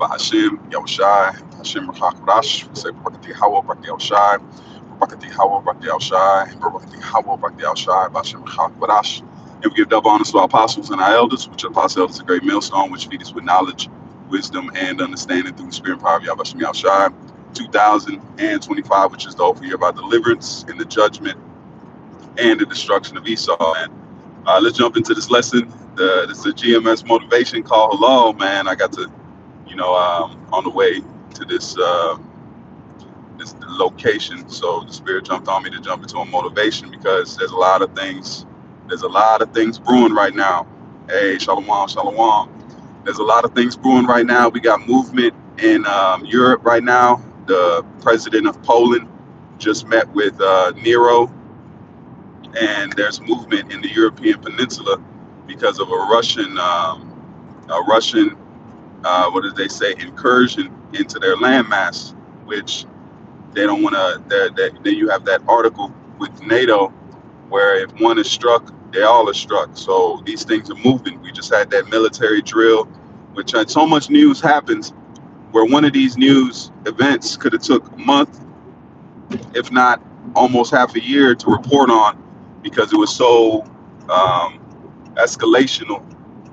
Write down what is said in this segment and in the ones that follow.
Bahashim, Yahushai, Hashem Rakakurash, we say Barakati Hawa, Brakti Yahushai, Barakati Hawa, Brakti Yahushai, Barakati Hawa, Brakti Yahushai, Bahashim Rakakurash. And we give double honors to our apostles and our elders, which are apostle elders, a great millstone, which feed us with knowledge, wisdom, and understanding through the spirit and power of Yahweh Yahushai. 2025, which is the hope year of our deliverance and the judgment and the destruction of Esau. And let's jump into this lesson. This is a GMS motivation call. Hello, man. I got to, on the way to this location. So the spirit jumped on me to jump into a motivation because there's a lot of things brewing right now. Hey, shalom, shalom. There's a lot of things brewing right now. We got movement in Europe right now. The president of Poland just met with Nero, and there's movement in the European Peninsula because of a Russian, what did they say, incursion into their landmass, which they don't want to. Then you have that article with NATO, where if one is struck, they all are struck. So these things are moving. We just had that military drill, which had so much news happens, where one of these news events could have took a month, if not almost half a year, to report on, because it was so escalational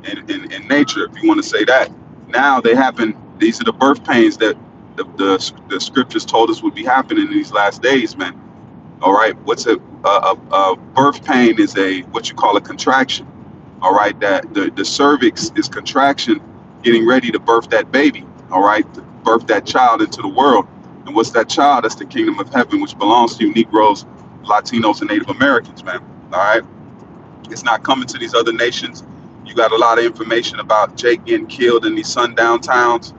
in nature, if you want to say that. Now they happen. These are the birth pains that the scriptures told us would be happening in these last days, man. All right, what's a birth pain is what you call a contraction. All right, that the cervix is contraction, getting ready to birth that baby. All right, to birth that child into the world. And what's that child? That's the kingdom of heaven, which belongs to you, Negroes, Latinos, and Native Americans, man. All right, it's not coming to these other nations. You got a lot of information about Jake getting killed in these sundown towns.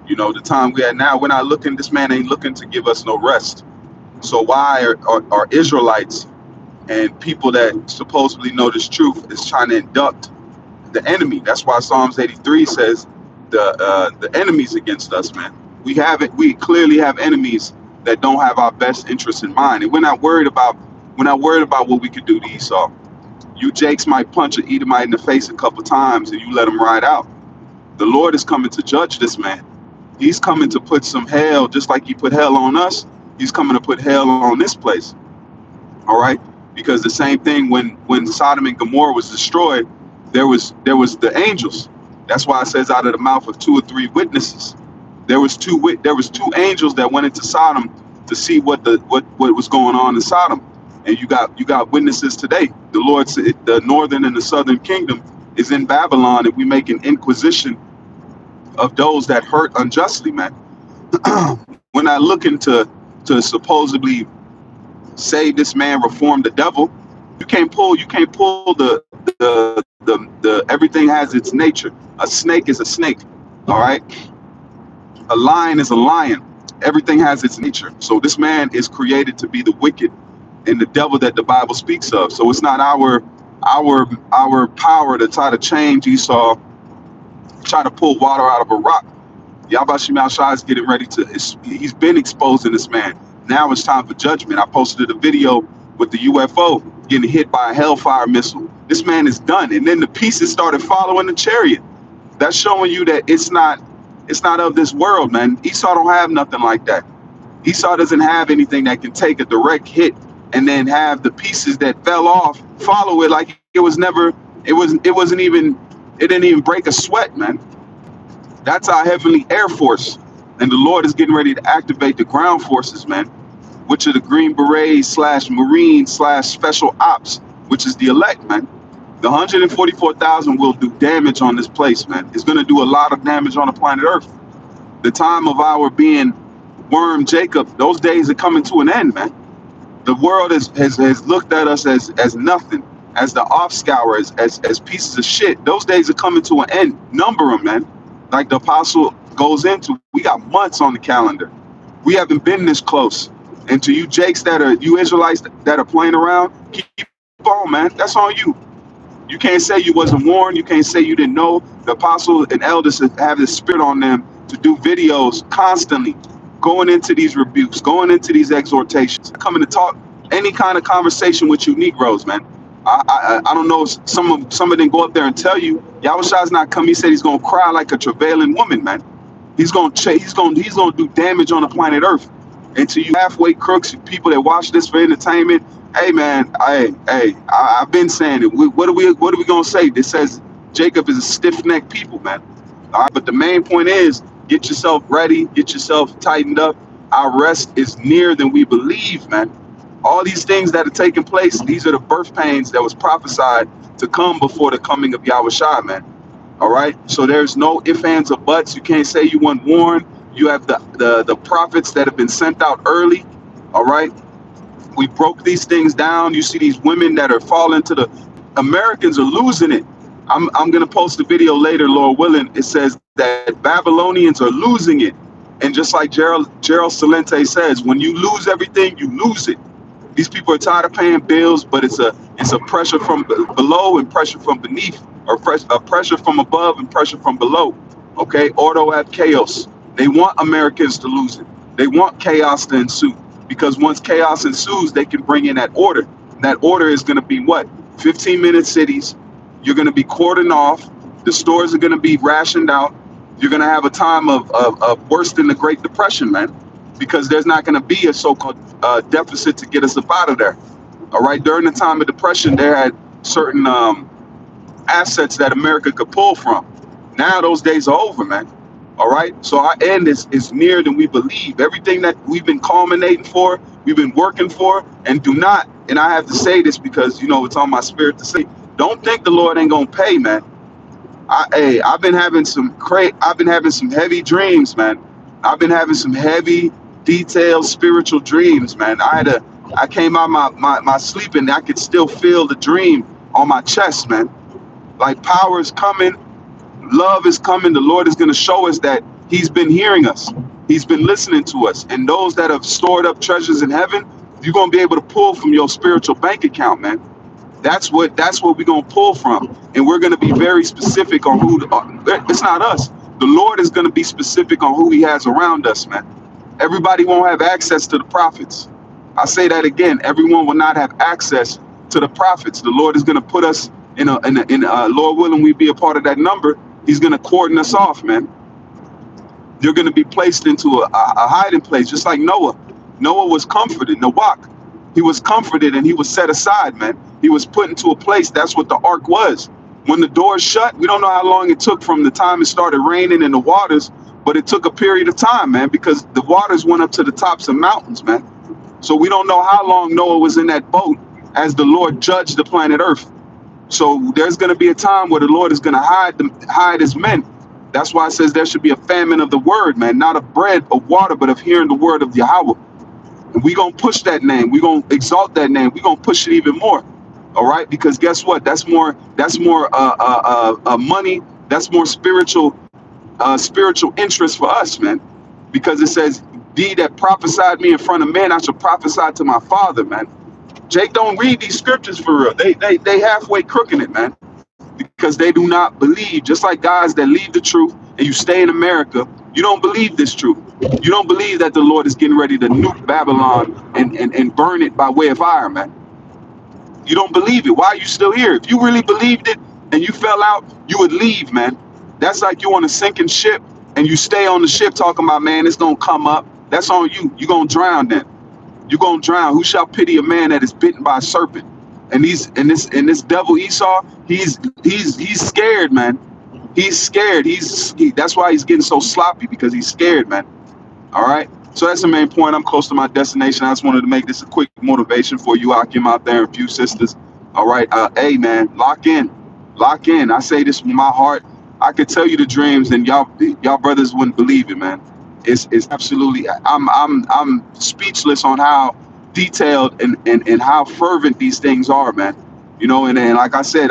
The time we at now, we're not looking. This man ain't looking to give us no rest. So why are Israelites and people that supposedly know this truth is trying to induct the enemy? That's why Psalms 83 says the enemies against us, man. We clearly have enemies that don't have our best interests in mind, and we're not worried about what we could do to Esau. You Jakes might punch an Edomite in the face a couple times and you let him ride out. The Lord is coming to judge this man. He's coming to put some hell, just like he put hell on us. He's coming to put hell on this place. All right, because the same thing when Sodom and Gomorrah was destroyed, there was the angels. That's why it says out of the mouth of two or three witnesses. There was two angels that went into Sodom to see what was going on in Sodom, and you got witnesses today. The Lord said the northern and the southern kingdom is in Babylon, and we make an inquisition of those that hurt unjustly, man. We're not looking to supposedly say this man reformed the devil. You can't pull the everything has its nature. A snake is a snake, all right? A lion is a lion. Everything has its nature. So this man is created to be the wicked and the devil that the Bible speaks of. So it's not our power to try to change Esau, try to pull water out of a rock. Yahweh Shai is getting ready he's been exposing this man. Now it's time for judgment. I posted a video with the UFO getting hit by a Hellfire missile. This man is done. And then the pieces started following the chariot. That's showing you that it's not of this world, man. Esau don't have nothing like that. Esau doesn't have anything that can take a direct hit and then have the pieces that fell off follow it like it didn't even break a sweat, man. That's our heavenly Air Force. And the Lord is getting ready to activate the ground forces, man, which are the Green Berets / Marine / Special Ops, which is the elect, man. The 144,000 will do damage on this place, man. It's going to do a lot of damage on the planet Earth. The time of our being worm Jacob, those days are coming to an end, man. The world has looked at us as nothing, as the offscour, as pieces of shit. Those days are coming to an end. Number them, man. Like the apostle goes into, we got months on the calendar. We haven't been this close. And to you Jakes you Israelites that are playing around, keep on, man. That's on you. You can't say you wasn't warned. You can't say you didn't know. The apostle and elders have this spirit on them to do videos constantly, going into these rebukes, going into these exhortations, coming to talk any kind of conversation with you Negroes, man. I don't know if some of them go up there and tell you, Yahweh Shai's not coming. He said he's going to cry like a travailing woman, man. He's gonna do damage on the planet Earth. And to you halfway crooks, people that watch this for entertainment, hey man, I've been saying it. What are we gonna say? This says Jacob is a stiff necked people, man. All right, but the main point is get yourself ready, get yourself tightened up. Our rest is nearer than we believe, man. All these things that are taking place, these are the birth pains that was prophesied to come before the coming of Yahweh Shai, man. All right. So there's no ifs, ands, or buts. You can't say you weren't warned. You have the prophets that have been sent out early. All right. We broke these things down. You see these women that are falling to the Americans are losing it. I'm gonna post a video later, Lord willing. It says that Babylonians are losing it. And just like Gerald Salente says, when you lose everything, you lose it. These people are tired of paying bills, but it's a pressure from below and pressure from beneath, or a pressure from above and pressure from below. Okay, ordo ab chaos. They want Americans to lose it. They want chaos to ensue, because once chaos ensues, they can bring in that order. That order is going to be what? 15-minute cities. You're going to be cordoned off. The stores are going to be rationed out. You're going to have a time of worse than the Great Depression, man, because there's not going to be a so-called deficit to get us up out of there. All right. During the time of depression, there had certain assets that America could pull from. Now those days are over, man. All right. So our end is nearer than we believe. Everything that we've been culminating for, we've been working for, and do not. And I have to say this because, you know, it's on my spirit to say, don't think the Lord ain't going to pay, man. I've been having some heavy dreams, man. I've been having some heavy, detailed spiritual dreams, man. I came out my sleep and I could still feel the dream on my chest, man. Like power is coming, love is coming. The Lord is going to show us that He's been hearing us. He's been listening to us. And those that have stored up treasures in heaven, you're going to be able to pull from your spiritual bank account, man. That's what we're going to pull from. And we're going to be very specific on who, it's not us. The Lord is going to be specific on who He has around us, man. Everybody won't have access to the prophets. I say that again. Everyone will not have access to the prophets. The Lord is going to put us in Lord willing, we be a part of that number. He's going to cordon us off, man. You're going to be placed into a hiding place, just like Noah. Noah was comforted. Noah, he was comforted and he was set aside, man. He was put into a place. That's what the ark was. When the doors shut, we don't know how long it took from the time it started raining in the waters, but it took a period of time, man, because the waters went up to the tops of mountains, man. So we don't know how long Noah was in that boat as the Lord judged the planet Earth. So there's going to be a time where the Lord is going to hide His men. That's why it says there should be a famine of the word, man, not of bread or water, but of hearing the word of Yahweh. And we're going to push that name. We're going to exalt that name. We're going to push it even more. All right. Because guess what? That's more money. That's more spiritual interest for us, man. Because it says, "Thee that prophesied me in front of men, I shall prophesy to my Father," man. Jake don't read these scriptures for real. They halfway crooking it, man, because they do not believe. Just like guys that leave the truth and you stay in America, you don't believe this truth. You don't believe that the Lord is getting ready to nuke Babylon and burn it by way of fire, man. You don't believe it. Why are you still here? If you really believed it and you fell out, you would leave, man. That's like you on a sinking ship and you stay on the ship talking about, man, it's gonna come up. That's on you. You're gonna drown then. You're gonna drown. Who shall pity a man that is bitten by a serpent? And this devil Esau, he's scared, man. He's scared. That's why he's getting so sloppy, because he's scared, man. All right. So that's the main point. I'm close to my destination. I just wanted to make this a quick motivation for you, Akim, out there, and few sisters. All right. Hey, man, lock in. I say this from my heart. I could tell you the dreams, and y'all brothers wouldn't believe it, man. It's absolutely. I'm speechless on how detailed and how fervent these things are, man. You know, and like I said,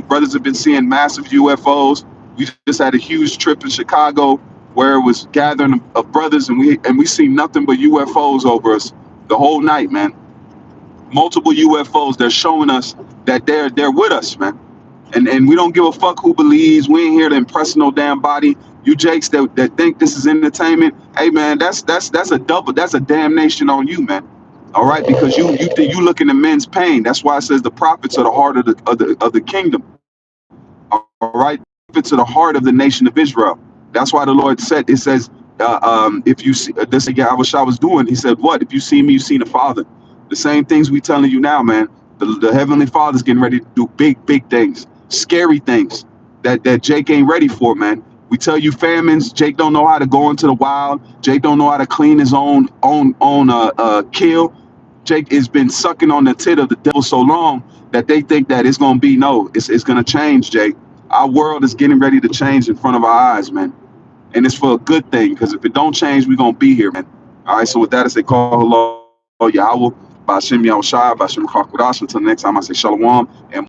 brothers have been seeing massive UFOs. We just had a huge trip in Chicago where it was gathering of brothers, and we see nothing but UFOs over us the whole night, man. Multiple UFOs. They're showing us that they're with us, man. And we don't give a fuck who believes. We ain't here to impress no damn body. You jakes that think this is entertainment, hey man, that's a damnation on you, man. All right, because you looking at men's pain. That's why it says the prophets are the heart of the kingdom. All right, prophets are the heart of the nation of Israel. That's why the Lord said, it says, if you see this again, I wish I was doing. He said, what? If you see me, you seen the Father. The same things we telling you now, man. The Heavenly Father's getting ready to do big things, scary things that Jake ain't ready for, man. We tell you famines. Jake don't know how to go into the wild. Jake don't know how to clean his own kill. Jake has been sucking on the tit of the devil so long that they think that it's gonna be no, it's gonna change, Jake. Our world is getting ready to change in front of our eyes, man, and it's for a good thing. Because if it don't change, we're gonna be here, man. All right. So with that, I say call hello, Yahweh, Bashim Yahushua, Bashim Kakudash. Until next time, I say Shalom and